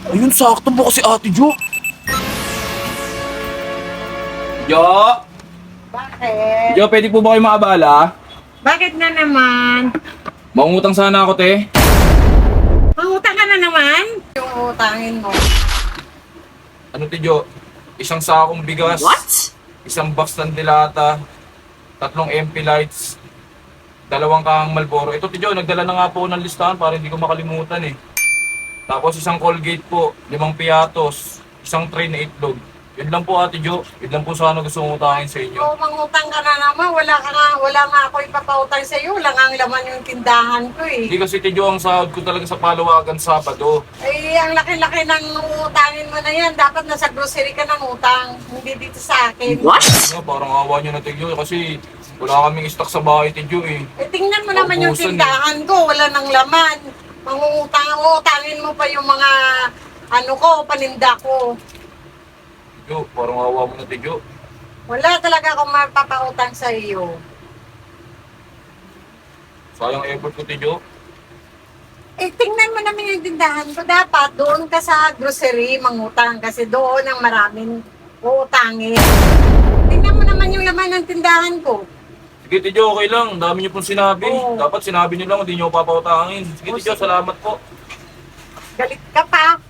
Ayun, sakto po kasi Ate Jo. Jo! Bakit? Jo, pwede po ba kayo makabala? Bakit na naman? Mangungutang sana ako, te. Mangutang ka na naman? Yung utangin mo. Ano, te Jo? Isang sakong bigas. Isang box ng dilata. 3 MP lights. 2 kahang Malboro. Ito, te Jo, nagdala na nga po ng listahan para hindi ko makalimutan eh. Tapos isang Colgate po, 5 piatos, isang tray na itlog. Yun lang po Ate Jo, yun lang po sana gusto kong utangin sa inyo. Oo, mangutang ka na naman. Wala nga ako ipapautang sa iyo. Wala nga ang laman yung tindahan ko eh. Hindi kasi Ate Jo, ang sahod ko talaga sa Palawagan Sabado. Eh, ang laki-laki ng utangin mo na yan. Dapat nasa grocery ka ng utang. Hindi dito sa akin. Ano, parang awa nyo na Ate Jo kasi wala kaming stock sa bahay Ate Jo eh. Eh, tingnan mo naman yung Naubusan tindahan ko. Wala nang laman. Utangin mo pa yung mga paninda ko. Ate Jo, parang awa mo na Ate Jo. Wala talaga akong mapapautang sa iyo. Sayang effort ko Ate Jo. Eh, tingnan mo naman yung tindahan ko. Dapat doon ka sa grocery mangutang kasi doon ang maraming uutangin. Tingnan mo naman yung laman ng tindahan ko. Sige Ate Jo, okay lang. Ang dami niyo pong sinabi. Oo. Dapat sinabi niyo lang, hindi niyo papautangin. Sige Ate Jo, salamat po. Galit ka pa.